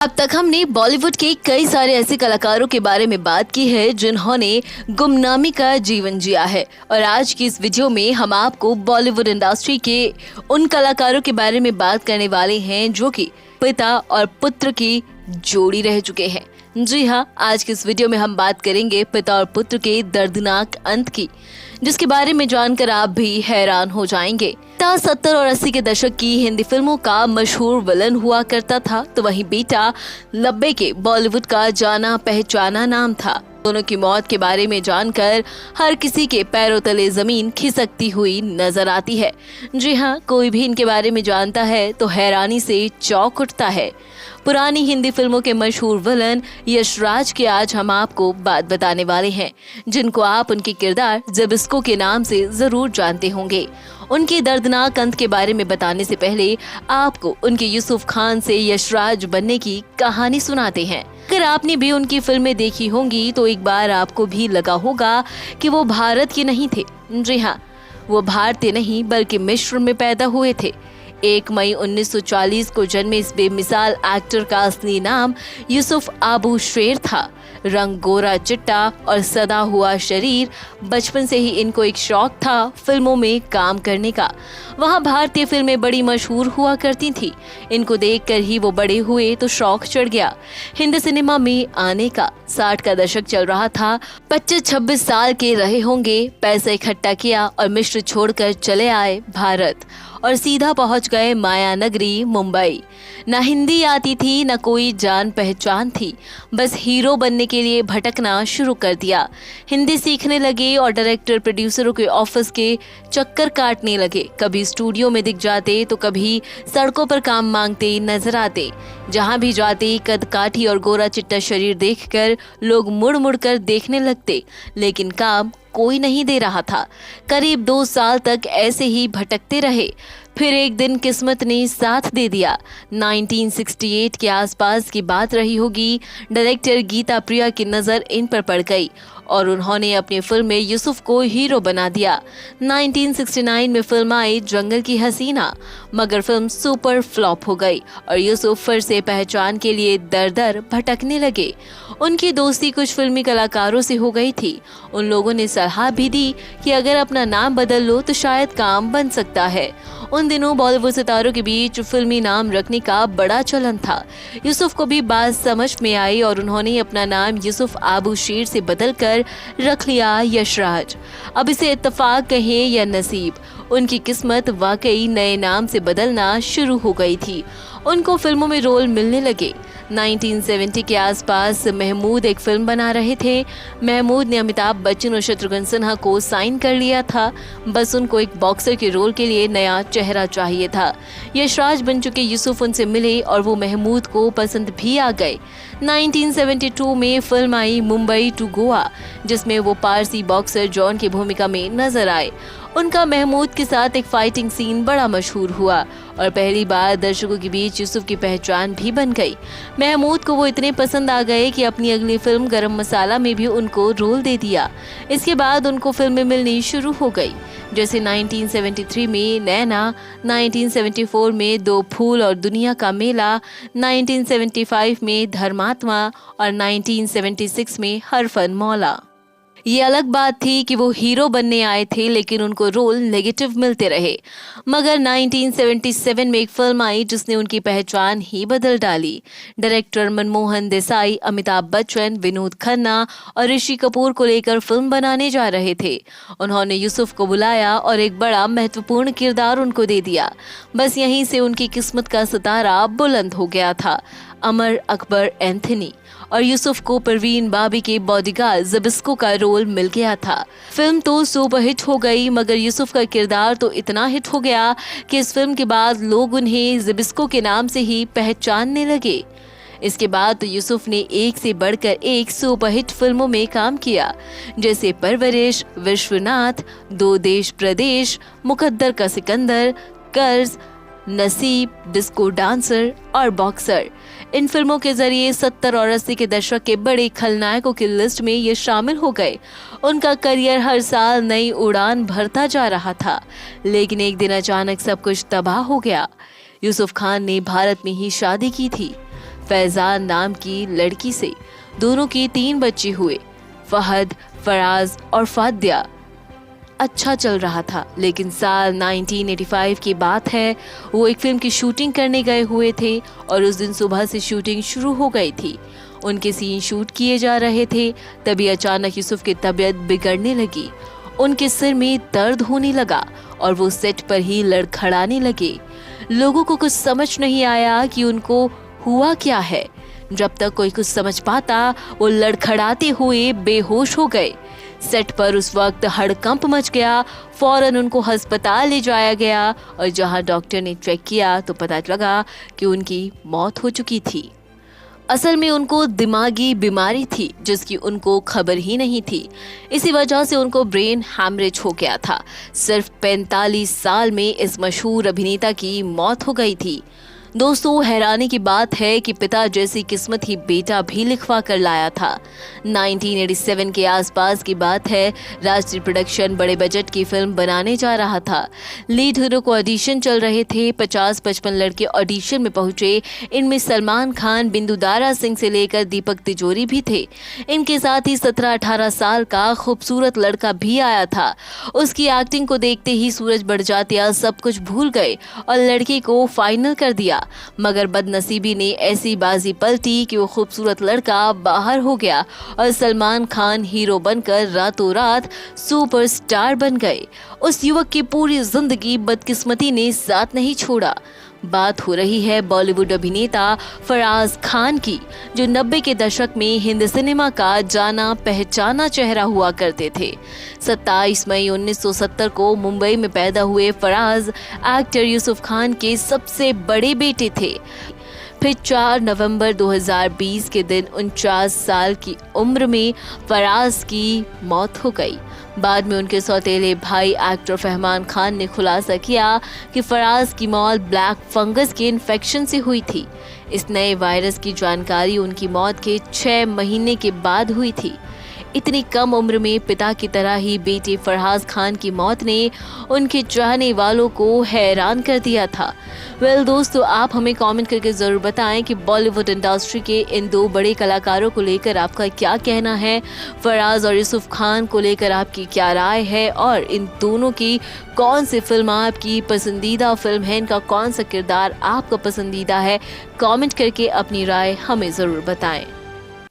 अब तक हमने बॉलीवुड के कई सारे ऐसे कलाकारों के बारे में बात की है जिन्होंने गुमनामी का जीवन जिया है और आज की इस वीडियो में हम आपको बॉलीवुड इंडस्ट्री के उन कलाकारों के बारे में बात करने वाले हैं जो कि पिता और पुत्र की जोड़ी रह चुके हैं। जी हाँ, आज की इस वीडियो में हम बात करेंगे पिता और पुत्र के दर्दनाक अंत की, जिसके बारे में जानकर आप भी हैरान हो जाएंगे। पिता 70 और 80 के दशक की हिंदी फिल्मों का मशहूर विलन हुआ करता था, तो वहीं बेटा 90 के बॉलीवुड का जाना पहचाना नाम था। दोनों की मौत के बारे में जानकर हर किसी के पैरों तले जमीन खिसकती हुई नजर आती है। जी हाँ, कोई भी इनके बारे में जानता है तो हैरानी से चौंक उठता है। पुरानी हिंदी फिल्मों के मशहूर विलन यशराज की आज हम आपको बात बताने वाले हैं, जिनको आप उनके किरदार ज़िबिस्को के नाम से जरूर जानते होंगे। उनके दर्दनाक अंत के बारे में बताने से पहले आपको उनके यूसुफ खान से यशराज बनने की कहानी सुनाते हैं। अगर आपने भी उनकी फिल्में देखी होंगी तो एक बार आपको भी लगा होगा कि वो भारत के नहीं थे। जी हाँ, वो भारतीय नहीं बल्कि मिस्र में पैदा हुए थे। 1 मई 1940 को जन्मे इस बेमिसाल एक्टर का असली नाम यूसुफ आबू शेर था। रंग गोरा चिट्टा और सदा हुआ शरीर, बचपन से ही इनको एक शौक था फिल्मों में काम करने का। वहाँ भारतीय फिल्में बड़ी मशहूर हुआ करती थी। इनको देखकर ही वो बड़े हुए तो शौक चढ़ गया हिंदी सिनेमा में आने का। 60 का दशक चल रहा था। 25-26 साल के रहे होंगे, पैसा इकट्ठा किया और मिस्र छोड़कर चले आए भारत और सीधा पहुंच गए माया नगरी मुंबई। ना हिंदी आती थी, ना कोई जान पहचान थी, बस हीरो बनने के लिए भटकना शुरू कर दिया। हिंदी सीखने लगे और डायरेक्टर प्रोड्यूसरों के ऑफिस के चक्कर काटने लगे। कभी स्टूडियो में दिख जाते तो कभी सड़कों पर काम मांगते नजर आते। जहां भी जाते कद काठी और गोरा चिट्टा शरीर देखकर लोग मुड़ मुड़ कर देखने लगते, लेकिन काम कोई नहीं दे रहा था। करीब 2 साल तक ऐसे ही भटकते रहे। फिर एक दिन किस्मत ने साथ दे दिया। 1968 के आसपास की बात रही होगी। डायरेक्टर गीता प्रिया की नज़र इन पर पड़ गई और उन्होंने अपनी फिल्म में यूसुफ को हीरो बना दिया। 1969 में फिल्म आई जंगल की हसीना, मगर फिल्म सुपर फ्लॉप हो गई और यूसुफ फिर से पहचान के लिए दर दर भटकने लगे। उनकी दोस्ती कुछ फिल्मी कलाकारों से हो गई थी। उन लोगों ने सलाह भी दी कि अगर अपना नाम बदल लो तो शायद काम बन सकता है। उन दिनों बॉलीवुड सितारों के बीच फिल्मी नाम रखने का बड़ा चलन था। यूसुफ को भी बात समझ में आई और उन्होंने अपना नाम यूसुफ आबू शेर से बदलकर रख लिया यशराज। अब इसे इत्तेफाक कहें या नसीब, उनकी किस्मत वाकई नए नाम से बदलना शुरू हो गई थी। उनको फिल्मों में रोल मिलने लगे। 1970 के आसपास महमूद एक फिल्म बना रहे थे। महमूद ने अमिताभ बच्चन और शत्रुघ्न सिन्हा को साइन कर लिया था। बस उनको एक बॉक्सर के रोल के लिए नया चेहरा चाहिए था। यशराज बन चुके यूसुफ उनसे मिले और वो महमूद को पसंद भी आ गए। 1972 में फिल्म आई मुंबई टू गोवा, जिसमें वो पारसी बॉक्सर जॉन की भूमिका में नजर आए। उनका महमूद के साथ एक फाइटिंग सीन बड़ा मशहूर हुआ और पहली बार दर्शकों के बीच यूसुफ की पहचान भी बन गई। महमूद को वो इतने पसंद आ गए कि अपनी अगली फिल्म गरम मसाला में भी उनको रोल दे दिया। इसके बाद उनको फिल्में मिलनी शुरू हो गई, जैसे 1973 में नैना, 1974 में दो फूल और दुनिया का मेला, 1975 में धर्मात्मा और 1976 में हरफन मौला। ये अलग बात थी कि वो हीरो बनने आए थे, लेकिन उनको रोल नेगेटिव मिलते रहे। मगर 1977 में एक फिल्म आई जिसने उनकी पहचान ही बदल डाली। डायरेक्टर मनमोहन देसाई अमिताभ बच्चन, विनोद खन्ना और ऋषि कपूर को लेकर फिल्म बनाने जा रहे थे। उन्होंने यूसुफ को बुलाया और एक बड़ा महत्वपूर्ण किरदार उनको दे दिया। बस यहीं से उनकी किस्मत का सितारा बुलंद हो गया था। अमर अकबर एंथनी और यूसुफ को परवीन बाबी के बॉडीगार्ड ज़िबिस्को का रोल मिल गया था। फिल्म तो सुपरहिट हो गई, मगर यूसुफ का किरदार तो इतना हिट हो गया कि इस फिल्म के बाद लोग उन्हें ज़िबिस्को के नाम से ही पहचानने लगे। इसके बाद तो यूसुफ ने एक से बढ़कर एक सुपरहिट फिल्मों में काम किया, जैसे परवरिश, विश्वनाथ, दो देश प्रदेश, मुकद्दर का सिकंदर, कर्ज, नसीब, डिस्को डांसर और बॉक्सर। इन फिल्मों के जरिए 70 और 80 के दशक के बड़े खलनायकों की लिस्ट में ये शामिल हो गए। उनका करियर हर साल नई उड़ान भरता जा रहा था, लेकिन एक दिन अचानक सब कुछ तबाह हो गया। यूसुफ खान ने भारत में ही शादी की थी। फैजान नाम की लड़की से। दोनों के 3 बच्चे हुए, फहद, फराज और फादिया। अच्छा चल रहा था, लेकिन साल 1985 की बात है। वो एक फिल्म की शूटिंग करने गए हुए थे और उस दिन सुबह से शूटिंग शुरू हो गई थी। उनके सीन शूट किए जा रहे थे, तभी अचानक यूसुफ की तबीयत बिगड़ने लगी। उनके सिर में दर्द होने लगा और वो सेट पर ही लड़खड़ाने लगे। लोगों को कुछ समझ नहीं आया कि उनको हुआ क्या है। जब तक कोई कुछ समझ पाता, वो लड़खड़ाते हुए बेहोश हो गए। सेट पर उस वक्त हड़कंप मच गया। फौरन उनको अस्पताल ले जाया गया और जहां डॉक्टर ने चेक किया तो पता लगा कि उनकी मौत हो चुकी थी। असल में उनको दिमागी बीमारी थी जिसकी उनको खबर ही नहीं थी। इसी वजह से उनको ब्रेन हैमरेज हो गया था। सिर्फ 45 साल में इस मशहूर अभिनेता की मौत हो गई थी। दोस्तों, हैरानी की बात है कि पिता जैसी किस्मत ही बेटा भी लिखवा कर लाया था। 1987 के आसपास की बात है। राष्ट्रीय प्रोडक्शन बड़े बजट की फिल्म बनाने जा रहा था। लीड हीरो को ऑडिशन चल रहे थे। 50-55 लड़के ऑडिशन में पहुंचे। इनमें सलमान खान, बिंदु दारा सिंह से लेकर दीपक तिजोरी भी थे। इनके साथ ही 17-18 साल का खूबसूरत लड़का भी आया था। उसकी एक्टिंग को देखते ही सूरज बड़जात्या सब कुछ भूल गए और लड़के को फाइनल कर दिया। मगर बदनसीबी ने ऐसी बाजी पलटी कि वो खूबसूरत लड़का बाहर हो गया और सलमान खान हीरो बनकर रातों रात सुपरस्टार बन गए। उस युवक की पूरी जिंदगी बदकिस्मती ने साथ नहीं छोड़ा। बात हो रही है बॉलीवुड अभिनेता फराज खान की, जो 90 के दशक में हिंदी सिनेमा का जाना पहचाना चेहरा हुआ करते थे। 27 मई 1970 को मुंबई में पैदा हुए फराज एक्टर यूसुफ खान के सबसे बड़े बेटे थे। फिर 4 नवंबर 2020 के दिन 49 साल की उम्र में फराज की मौत हो गई। बाद में उनके सौतेले भाई एक्टर फहमान खान ने खुलासा किया कि फराज की मौत ब्लैक फंगस के इन्फेक्शन से हुई थी। इस नए वायरस की जानकारी उनकी मौत के 6 महीने के बाद हुई थी। इतनी कम उम्र में पिता की तरह ही बेटे फराज खान की मौत ने उनके चाहने वालों को हैरान कर दिया था। दोस्तों, आप हमें कमेंट करके ज़रूर बताएं कि बॉलीवुड इंडस्ट्री के इन 2 बड़े कलाकारों को लेकर आपका क्या कहना है। फराज और यूसुफ खान को लेकर आपकी क्या राय है और इन दोनों की कौन सी फिल्म आपकी पसंदीदा फिल्म है, इनका कौन सा किरदार आपका पसंदीदा है। कमेंट करके अपनी राय हमें ज़रूर बताएं।